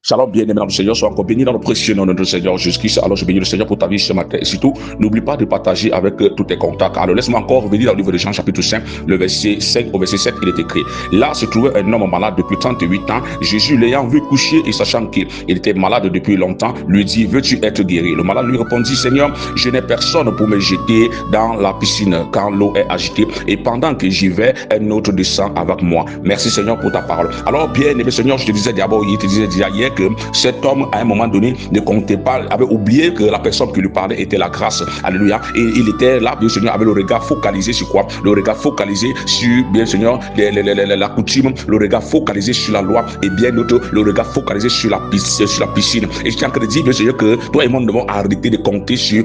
Shalom, bien-aimé dans le Seigneur, sois encore béni dans le précieux nom de notre Seigneur Jésus-Christ. Alors, je bénis le Seigneur pour ta vie ce matin. Et surtout, n'oublie pas de partager avec tous tes contacts. Alors, laisse-moi encore revenir dans le livre de Jean, chapitre 5, le verset 5 au verset 7, il est écrit. Là se trouvait un homme malade depuis 38 ans. Jésus, l'ayant vu coucher et sachant qu'il était malade depuis longtemps, lui dit, veux-tu être guéri? Le malade lui répondit, Seigneur, je n'ai personne pour me jeter dans la piscine quand l'eau est agitée. Et pendant que j'y vais, un autre descend avec moi. Merci Seigneur pour ta parole. Alors, bien-aimé Seigneur, je te disais d'abord, il te disait déjà hier que cet homme, à un moment donné, ne comptait pas, avait oublié que la personne qui lui parlait était la grâce. Alléluia. Et il était là, bien Seigneur, avec le regard focalisé sur quoi? Le regard focalisé sur, bien Seigneur, la coutume, le regard focalisé sur la loi, et bien d'autres, le regard focalisé sur la piscine. Et je tiens à te dire, bien Seigneur, que toi et moi, nous devons arrêter de compter sur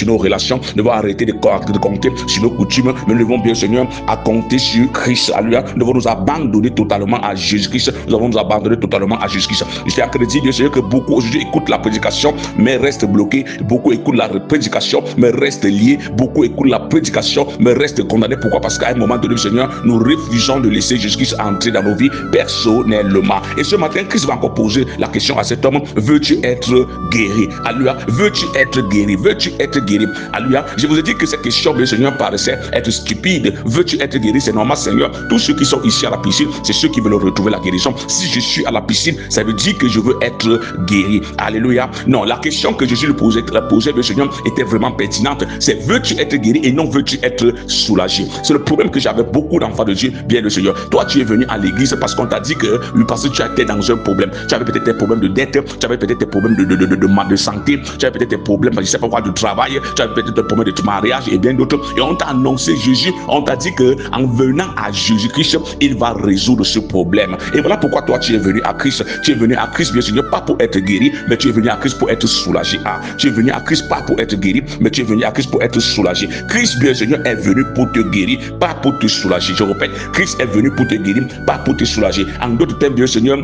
nos relations, nous devons arrêter de compter sur nos coutumes, mais nous devons, bien Seigneur, à compter sur Christ. Alléluia. Nous devons nous abandonner totalement à Jésus-Christ. Nous devons nous abandonner totalement à Jésus-Christ. Je tiens à te dire, bien Seigneur, que beaucoup aujourd'hui écoutent la prédication, mais restent bloqués. Beaucoup écoutent la prédication, mais restent liés. Beaucoup écoutent la prédication, mais restent condamnés. Pourquoi? Parce qu'à un moment donné, Seigneur, nous refusons de laisser Jésus-Christ entrer dans nos vies personnellement. Et ce matin, Christ va encore poser la question à cet homme, veux-tu être guéri? Alléluia. Veux-tu être guéri? Veux-tu être guéri? Alléluia. Je vous ai dit que cette question, bien Seigneur, paraissait être stupide. Veux-tu être guéri? C'est normal, Seigneur. Tous ceux qui sont ici à la piscine, c'est ceux qui veulent retrouver la guérison. Si je suis à la piscine, ça veut dire que je veux être guéri. Alléluia. Non, la question que Jésus lui posait, bien Seigneur, était vraiment pertinente. C'est veux-tu être guéri et non veux-tu être soulagé? C'est le problème que j'avais beaucoup d'enfants de Dieu, bien le Seigneur. Toi, tu es venu à l'église parce qu'on t'a dit que, parce que tu étais dans un problème. Tu avais peut-être des problèmes de dette, tu avais peut-être des problèmes de santé, tu avais peut-être des problèmes, je ne sais pas quoi, de travail, tu avais peut-être des problèmes de mariage et bien d'autres. Et on t'a annoncé Jésus, on t'a dit que en venant à Jésus-Christ, il va résoudre ce problème. Et voilà pourquoi toi, tu es venu à Christ. Tu es venu à Christ, bien Seigneur, pas pour être guéri, mais tu es venu à Christ pour être soulagé. Ah, tu es venu à Christ pas pour être guéri, mais tu es venu à Christ pour être soulagé. Christ, bien Seigneur, est venu pour te guérir, pas pour te soulager. Je répète, Christ est venu pour te guérir, pas pour te soulager. En d'autres termes, bien Seigneur,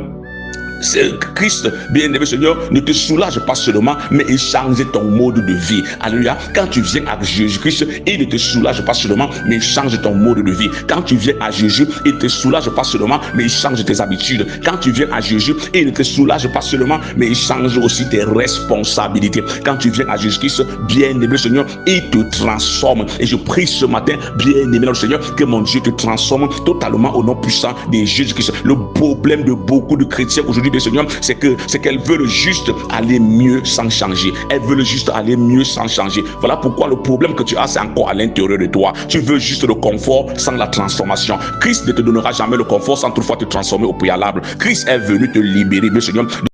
Christ, bien-aimé Seigneur, ne te soulage pas seulement, mais il change ton mode de vie. Alléluia. Quand tu viens à Jésus-Christ, il ne te soulage pas seulement, mais il change ton mode de vie. Quand tu viens à Jésus, il ne te soulage pas seulement, mais il change tes habitudes. Quand tu viens à Jésus, il ne te soulage pas seulement, mais il change aussi tes responsabilités. Quand tu viens à Jésus-Christ, bien-aimé Seigneur, il te transforme. Et je prie ce matin, bien-aimé Seigneur, que mon Dieu te transforme totalement au nom puissant de Jésus-Christ. Le problème de beaucoup de chrétiens aujourd'hui, Seigneur, c'est qu'elles veulent juste aller mieux sans changer. Elles veulent juste aller mieux sans changer. Voilà pourquoi le problème que tu as, c'est encore à l'intérieur de toi. Tu veux juste le confort sans la transformation. Christ ne te donnera jamais le confort sans toutefois te transformer au préalable. Christ est venu te libérer, Seigneur,